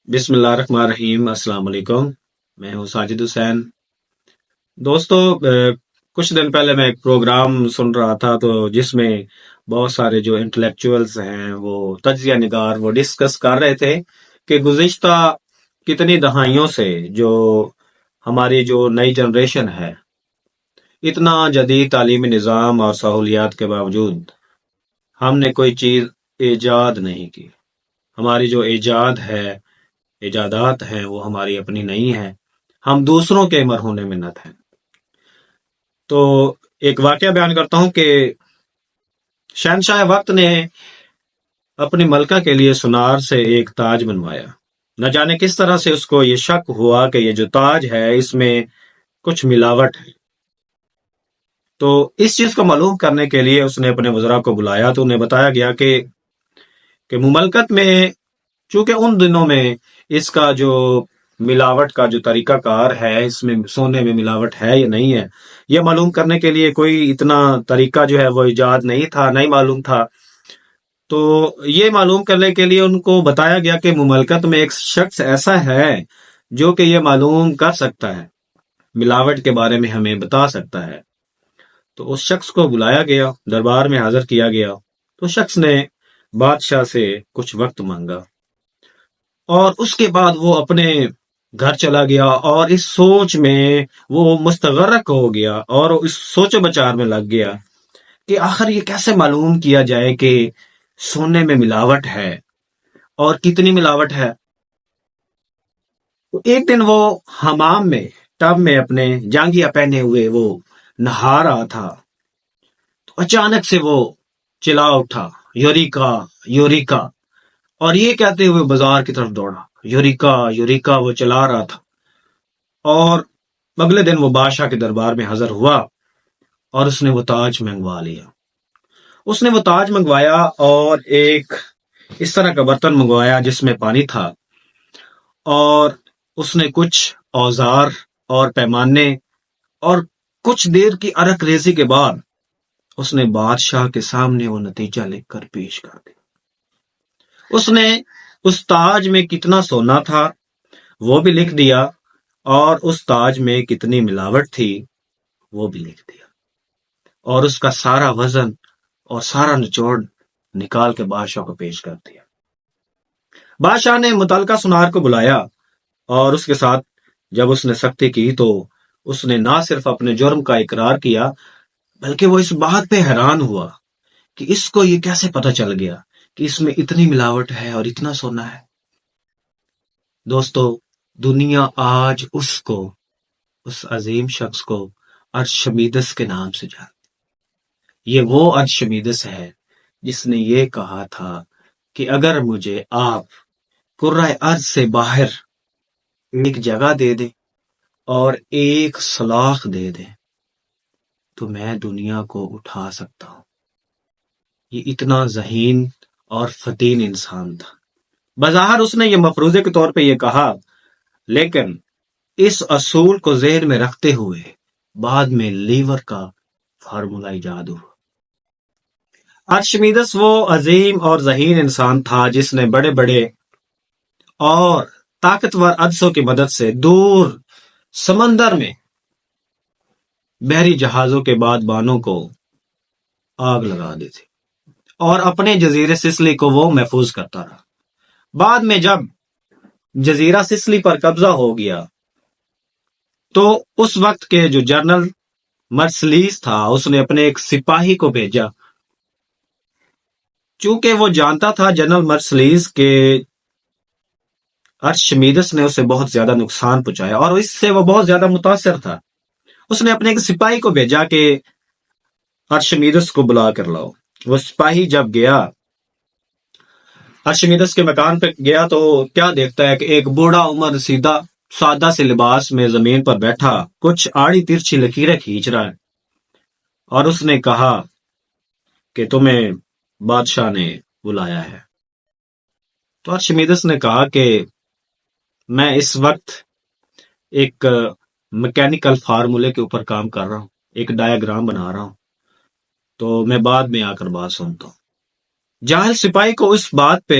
بسم اللہ الرحمن الرحیم۔ السلام علیکم، میں ہوں ساجد حسین۔ دوستو، کچھ دن پہلے میں ایک پروگرام سن رہا تھا تو جس میں بہت سارے جو انٹلیکچوئلز ہیں، وہ تجزیہ نگار، وہ ڈسکس کر رہے تھے کہ گزشتہ کتنی دہائیوں سے جو ہماری جو نئی جنریشن ہے، اتنا جدید تعلیمی نظام اور سہولیات کے باوجود ہم نے کوئی چیز ایجاد نہیں کی۔ ہماری جو ایجادات ہیں وہ ہماری اپنی نہیں ہیں، ہم دوسروں کے مرہون منت ہیں۔ تو ایک واقعہ بیان کرتا ہوں کہ شہنشاہ وقت نے اپنی ملکہ کے لیے سونار سے ایک تاج بنوایا۔ نہ جانے کس طرح سے اس کو یہ شک ہوا کہ یہ جو تاج ہے اس میں کچھ ملاوٹ ہے۔ تو اس چیز کو معلوم کرنے کے لیے اس نے اپنے وزراء کو بلایا، تو انہیں بتایا گیا کہ مملکت میں، چونکہ ان دنوں میں اس کا جو ملاوٹ کا جو طریقہ کار ہے، اس میں سونے میں ملاوٹ ہے یا نہیں ہے، یہ معلوم کرنے کے لیے کوئی اتنا طریقہ جو ہے وہ ایجاد نہیں تھا، نہیں معلوم تھا۔ تو یہ معلوم کرنے کے لیے ان کو بتایا گیا کہ مملکت میں ایک شخص ایسا ہے جو کہ یہ معلوم کر سکتا ہے، ملاوٹ کے بارے میں ہمیں بتا سکتا ہے۔ تو اس شخص کو بلایا گیا، دربار میں حاضر کیا گیا۔ تو شخص نے بادشاہ سے کچھ وقت مانگا اور اس کے بعد وہ اپنے گھر چلا گیا اور اس سوچ میں وہ مستغرق ہو گیا اور اس سوچ و بچار میں لگ گیا کہ آخر یہ کیسے معلوم کیا جائے کہ سونے میں ملاوٹ ہے اور کتنی ملاوٹ ہے۔ تو ایک دن وہ حمام میں، ٹب میں اپنے جانگیا پہنے ہوئے وہ نہا رہا تھا، تو اچانک سے وہ چلا اٹھا، یوریکا یوریکا، اور یہ کہتے ہوئے بازار کی طرف دوڑا۔ یوریکا یوریکا وہ چلا رہا تھا، اور اگلے دن وہ بادشاہ کے دربار میں حاضر ہوا اور اس نے وہ تاج منگوا لیا۔ اس نے وہ تاج منگوایا اور ایک اس طرح کا برتن منگوایا جس میں پانی تھا، اور اس نے کچھ اوزار اور پیمانے اور کچھ دیر کی عرق ریزی کے بعد اس نے بادشاہ کے سامنے وہ نتیجہ لکھ کر پیش کر دیا۔ اس نے اس تاج میں کتنا سونا تھا وہ بھی لکھ دیا، اور اس تاج میں کتنی ملاوٹ تھی وہ بھی لکھ دیا، اور اس کا سارا وزن اور سارا نچوڑ نکال کے بادشاہ کو پیش کر دیا۔ بادشاہ نے متعلقہ سونار کو بلایا، اور اس کے ساتھ جب اس نے سختی کی تو اس نے نہ صرف اپنے جرم کا اقرار کیا، بلکہ وہ اس بات پہ حیران ہوا کہ اس کو یہ کیسے پتہ چل گیا کہ اس میں اتنی ملاوٹ ہے اور اتنا سونا ہے۔ دوستو، دنیا آج اس عظیم شخص کو ارشمیدس کے نام سے جانتی۔ یہ وہ ارشمیدس ہے جس نے یہ کہا تھا کہ اگر مجھے آپ کرۂ ارض سے باہر ایک جگہ دے دیں اور ایک سلاخ دے دیں تو میں دنیا کو اٹھا سکتا ہوں۔ یہ اتنا ذہین اور فتین انسان تھا۔ بظاہر اس نے یہ مفروضے کے طور پہ یہ کہا، لیکن اس اصول کو ذہن میں رکھتے ہوئے بعد میں لیور کا فارمولا ایجاد ہوا۔ ارشمیدس وہ عظیم اور ذہین انسان تھا جس نے بڑے بڑے اور طاقتور عدسوں کی مدد سے دور سمندر میں بحری جہازوں کے بادبانوں کو آگ لگا دی تھی، اور اپنے جزیرے سسلی کو وہ محفوظ کرتا رہا۔ بعد میں جب جزیرہ سسلی پر قبضہ ہو گیا تو اس وقت کے جو جنرل مرسلیس تھا، اس نے اپنے ایک سپاہی کو بھیجا، چونکہ وہ جانتا تھا جنرل مرسلیس کے ارشمیدس نے اسے بہت زیادہ نقصان پہنچایا اور اس سے وہ بہت زیادہ متاثر تھا۔ اس نے اپنے ایک سپاہی کو بھیجا کہ ارشمیدس کو بلا کر لاؤ۔ وہ سپاہی جب گیا، ارشمیدس کے مکان پہ گیا، تو کیا دیکھتا ہے کہ ایک بوڑھا عمر سیدھا سادہ سے لباس میں زمین پر بیٹھا کچھ آڑی ترچھی لکیریں کھینچ رہا ہے، اور اس نے کہا کہ تمہیں بادشاہ نے بلایا ہے۔ تو ارشمیدس نے کہا کہ میں اس وقت ایک میکینیکل فارمولے کے اوپر کام کر رہا ہوں، ایک ڈایاگرام بنا رہا ہوں، تو میں بعد میں آ کر بات سنتا ہوں۔ جاہل سپاہی کو اس بات پہ